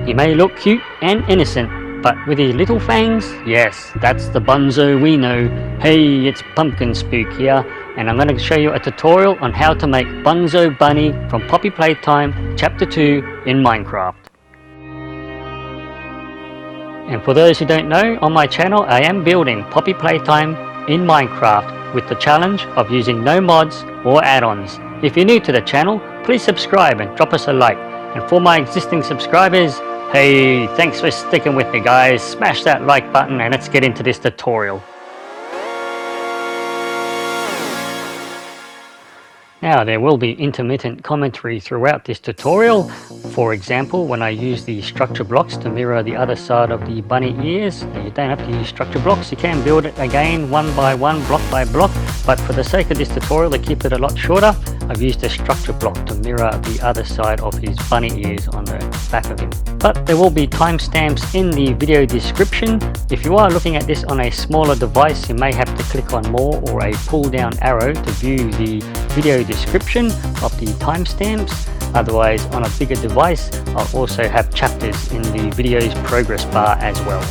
He may look cute and innocent, but with his little fangs, yes, that's the Bunzo we know. Hey, it's PumpkinSpook here, and I'm going to show you a tutorial on how to make Bunzo Bunny from Poppy Playtime Chapter 2 in Minecraft. And for those who don't know, on my channel I am building Poppy Playtime in Minecraft with the challenge of using no mods or add-ons. If you're new to the channel, please subscribe and drop us a like. And for my existing subscribers, hey, thanks for sticking with me guys. Smash that like button and let's get into this tutorial. Now there will be intermittent commentary throughout this tutorial. For example, when I use the structure blocks to mirror the other side of the bunny ears, you don't have to use structure blocks, you can build it again one by one, block by block, but for the sake of this tutorial, to keep it a lot shorter, I've used a structure block to mirror the other side of his bunny ears on the back of him. But there will be timestamps in the video description. If you are looking at this on a smaller device, you may have to click on more or a pull down arrow to view the video description of the timestamps. Otherwise, on a bigger device, I'll also have chapters in the video's progress bar as well.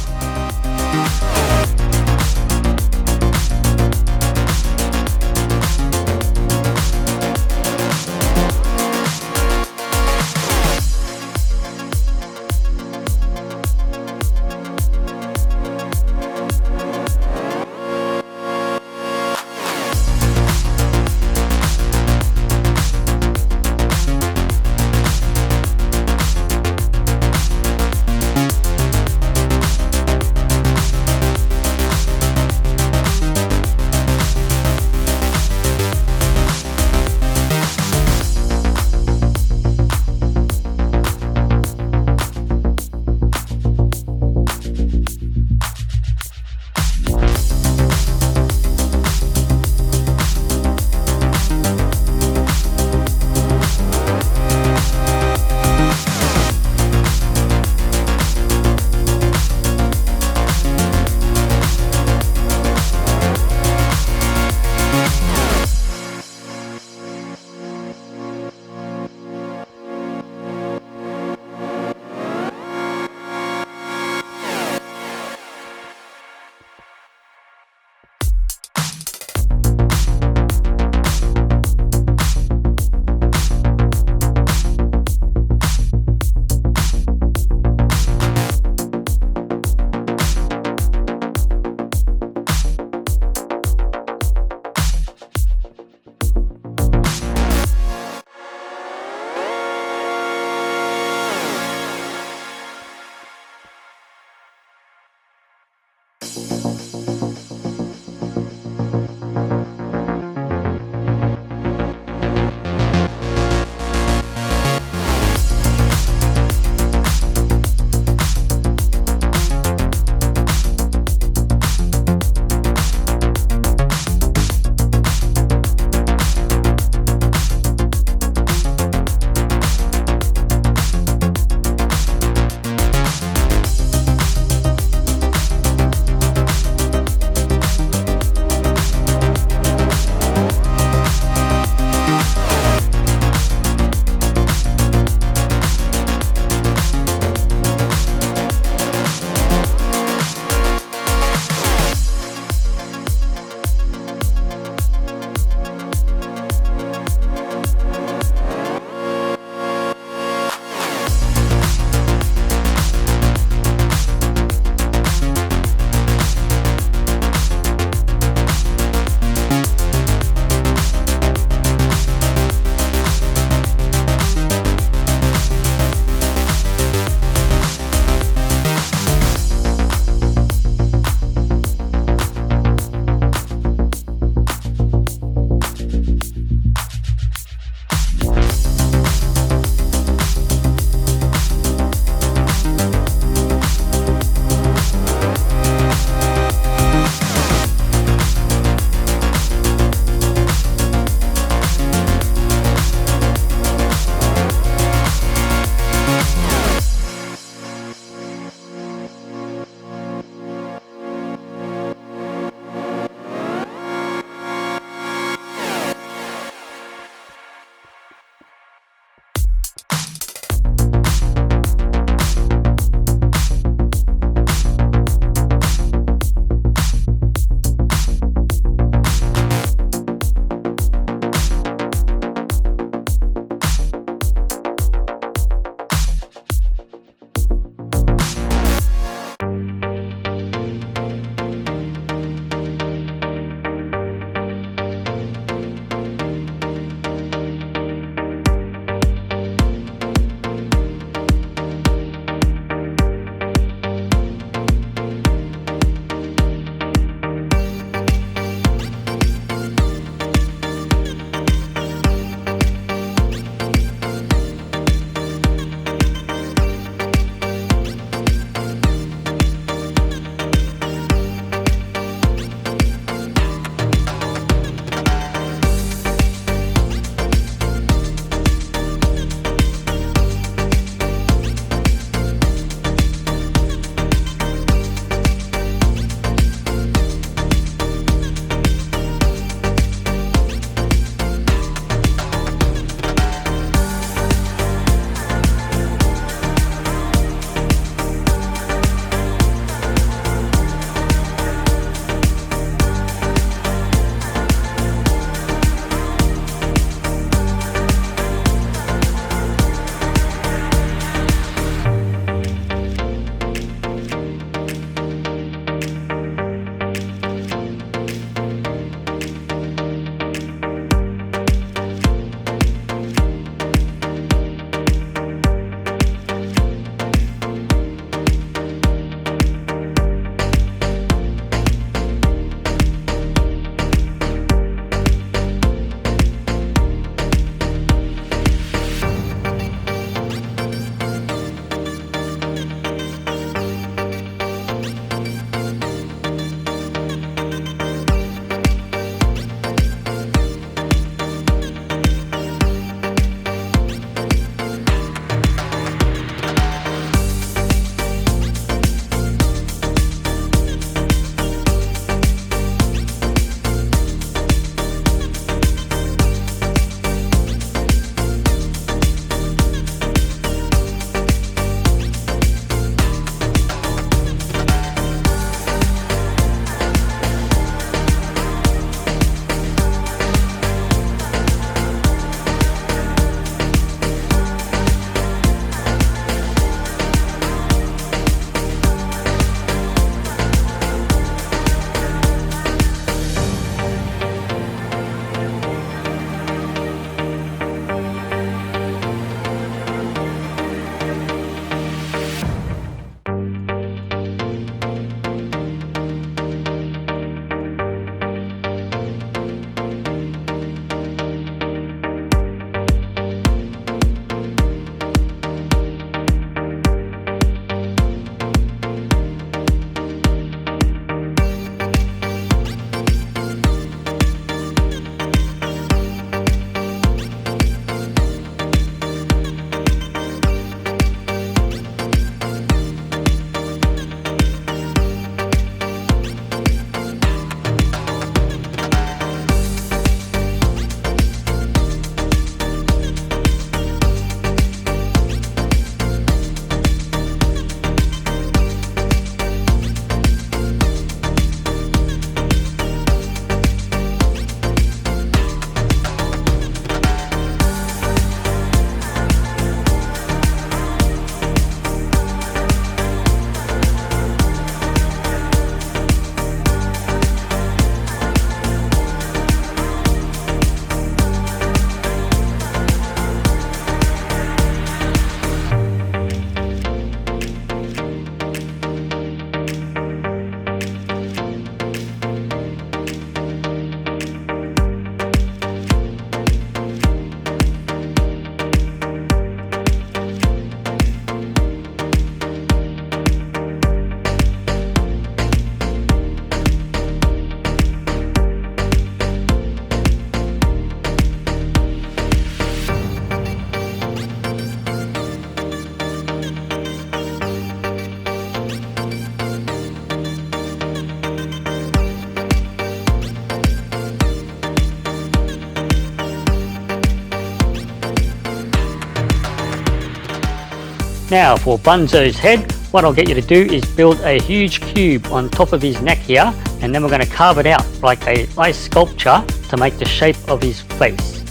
Now for Bunzo's head, what I'll get you to do is build a huge cube on top of his neck here, and then we're going to carve it out like a ice sculpture to make the shape of his face.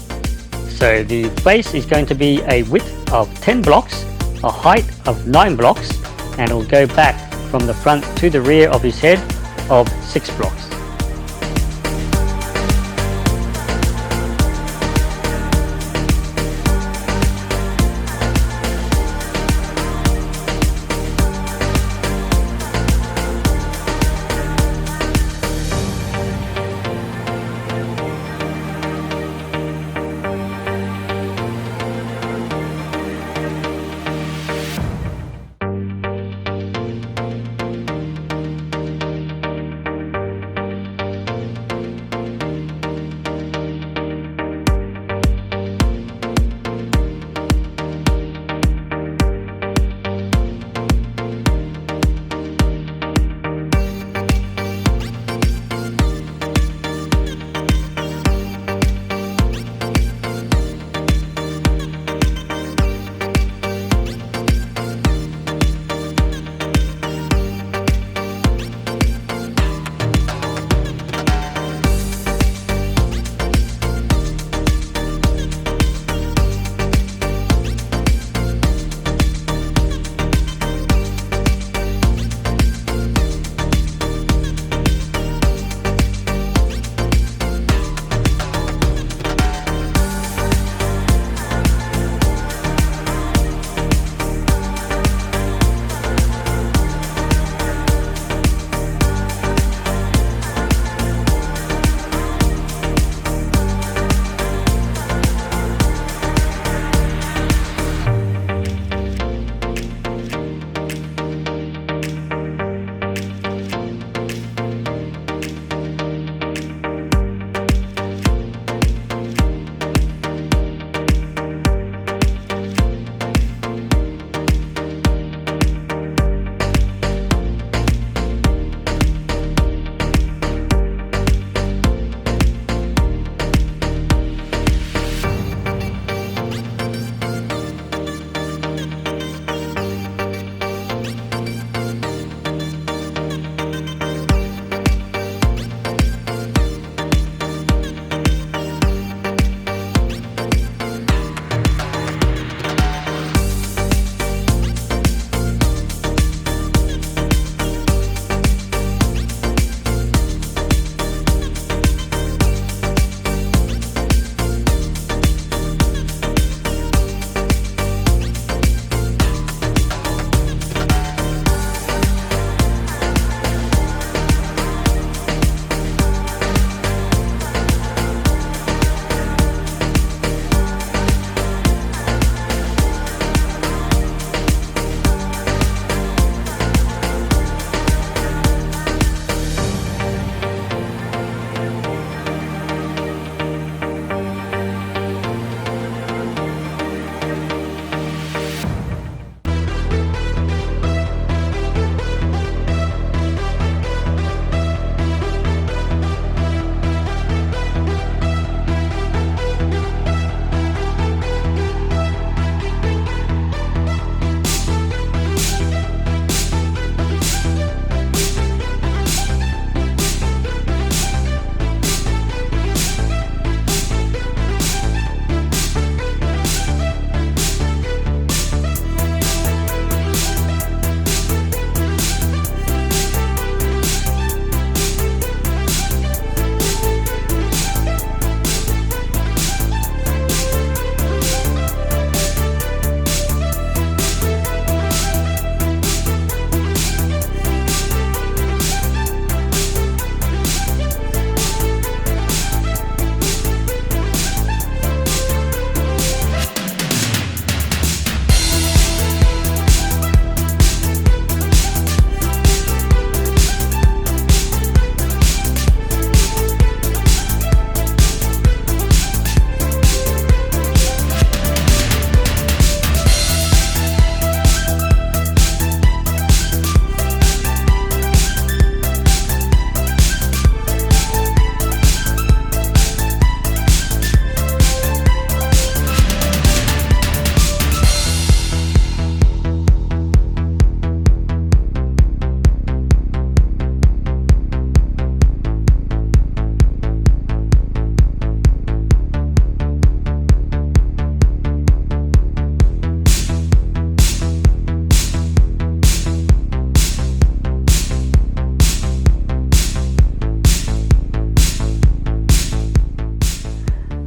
So the face is going to be a width of 10 blocks, a height of 9 blocks, and it will go back from the front to the rear of his head of 6 blocks.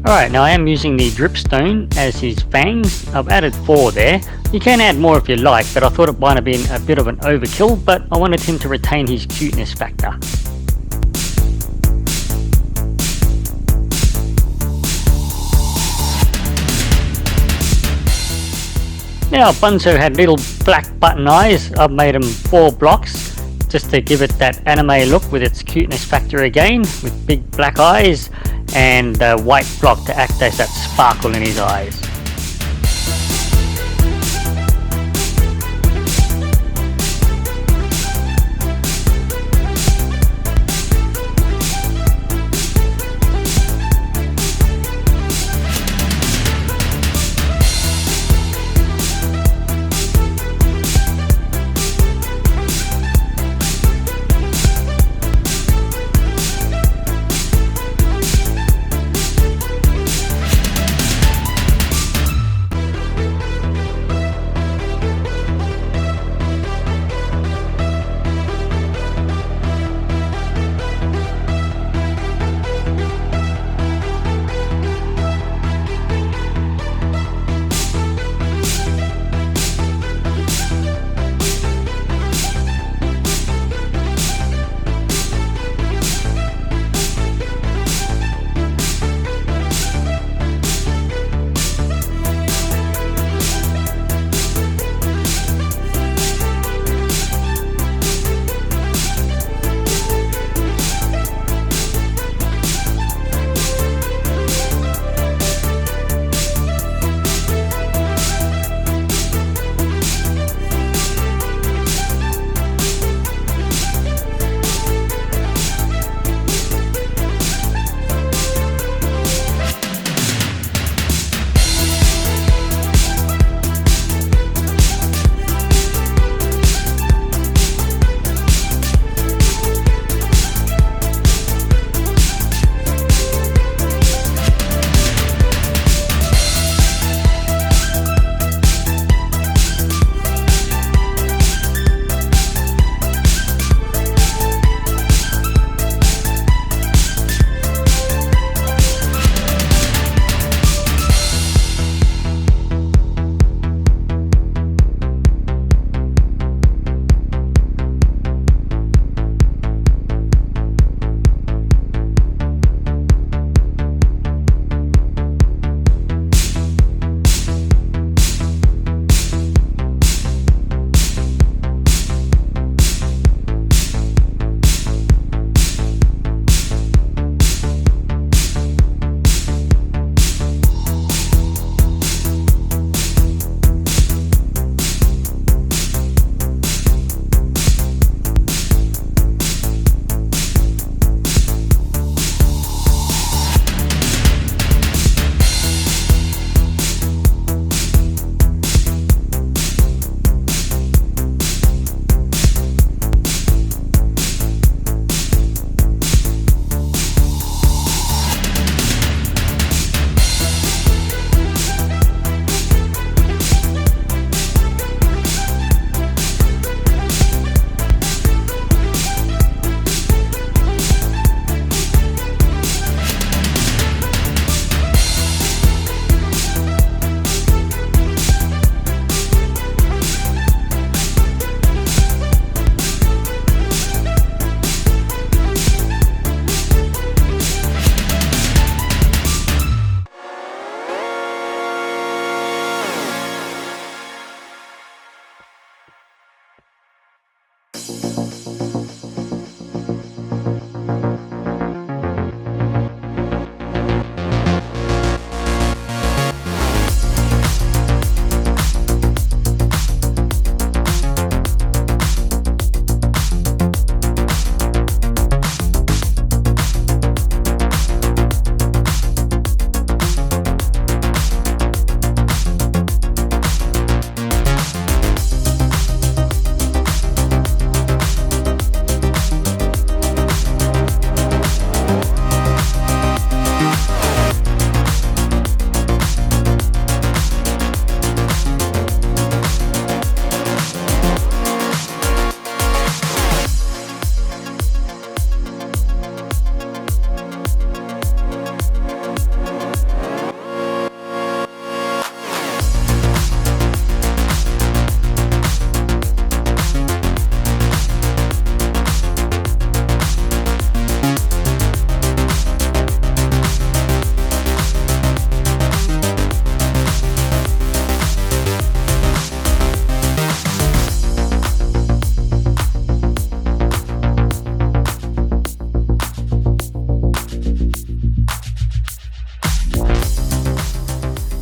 Alright, now I am using the dripstone as his fangs. I've added 4 there. You can add more if you like, but I thought it might have been a bit of an overkill, but I wanted him to retain his cuteness factor. Now Bunzo had little black button eyes. I've made him 4 blocks just to give it that anime look with its cuteness factor again, with big black eyes and a white block to act as that sparkle in his eyes.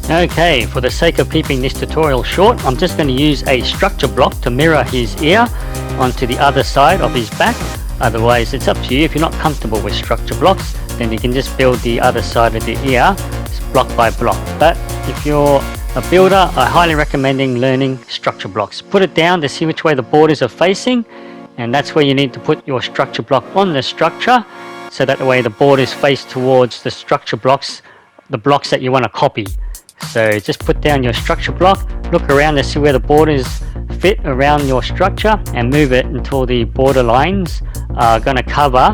Okay, for the sake of keeping this tutorial short, I'm just going to use a structure block to mirror his ear onto the other side of his back. Otherwise, it's up to you. If you're not comfortable with structure blocks, then you can just build the other side of the ear block by block. But if you're a builder, I highly recommend learning structure blocks. Put it down to see which way the borders are facing, and that's where you need to put your structure block on the structure, so that the way the borders face towards the structure blocks, the blocks that you want to copy. So just put down your structure block, look around to see where the borders fit around your structure, and move it until the border lines are going to cover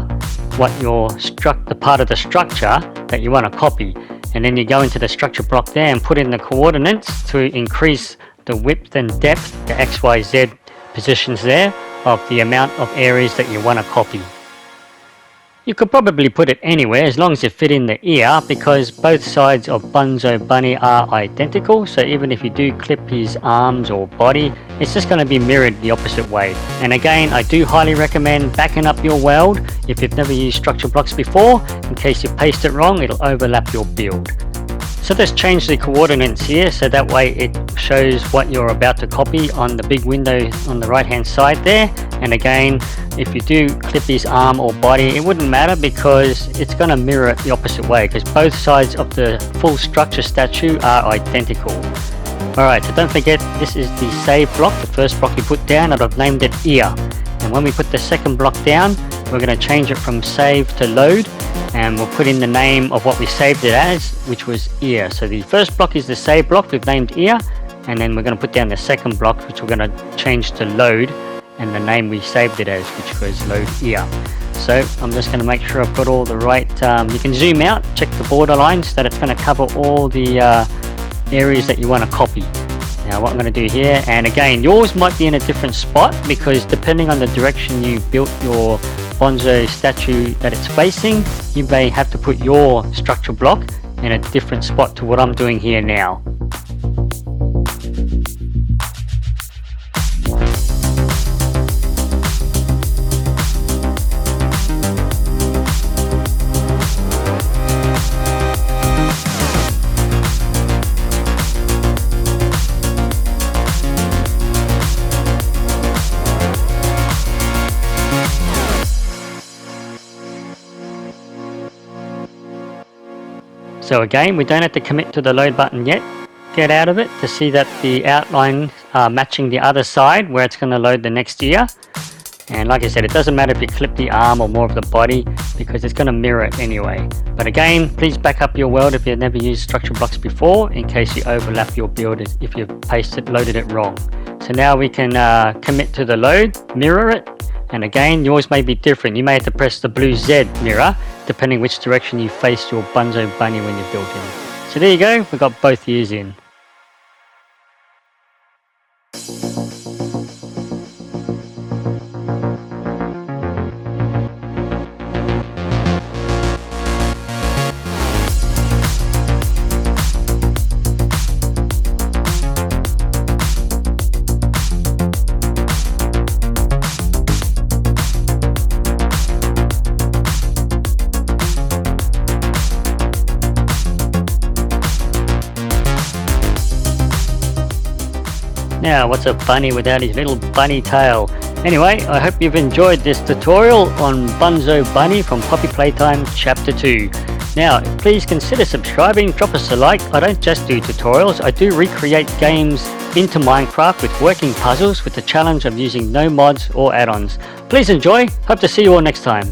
what the part of the structure that you want to copy. And then you go into the structure block there and put in the coordinates to increase the width and depth, the XYZ positions there, of the amount of areas that you want to copy. You could probably put it anywhere as long as it fit in the ear, because both sides of Bunzo Bunny are identical. So even if you do clip his arms or body, it's just going to be mirrored the opposite way. And again, I do highly recommend backing up your world if you've never used structure blocks before. In case you paste it wrong, it'll overlap your build. So just change the coordinates here, so that way it shows what you're about to copy on the big window on the right hand side there. And again, if you do clip his arm or body, it wouldn't matter, because it's going to mirror it the opposite way, because both sides of the full structure statue are identical. Alright, so don't forget, this is the save block, the first block you put down, and I've named it ear. And when we put the second block down, we're going to change it from save to load, and we'll put in the name of what we saved it as, which was ear. So the first block is the save block, we've named ear, and then we're going to put down the second block, which we're going to change to load, and the name we saved it as, which was load ear. So I'm just going to make sure I've got all the right, you can zoom out, check the border lines, that it's going to cover all the areas that you want to copy. Now what I'm going to do here, and again, yours might be in a different spot, because depending on the direction you built your Bunzo statue that it's facing, you may have to put your structure block in a different spot to what I'm doing here now. So again, we don't have to commit to the load button yet. Get out of it to see that the outline are matching the other side where it's going to load the next ear. And like I said, it doesn't matter if you clip the arm or more of the body, because it's going to mirror it anyway. But again, please back up your world if you've never used structure blocks before, in case you overlap your build if you've loaded it wrong. So now we can commit to the load, mirror it. And again, yours may be different. You may have to press the blue Z mirror, depending which direction you face your Bunzo Bunny when you built him. So there you go, we've got both ears in. Now, what's a bunny without his little bunny tail? Anyway, I hope you've enjoyed this tutorial on Bunzo Bunny from Poppy Playtime Chapter 2. Now, please consider subscribing, drop us a like. I don't just do tutorials, I do recreate games into Minecraft with working puzzles with the challenge of using no mods or add-ons. Please enjoy, hope to see you all next time.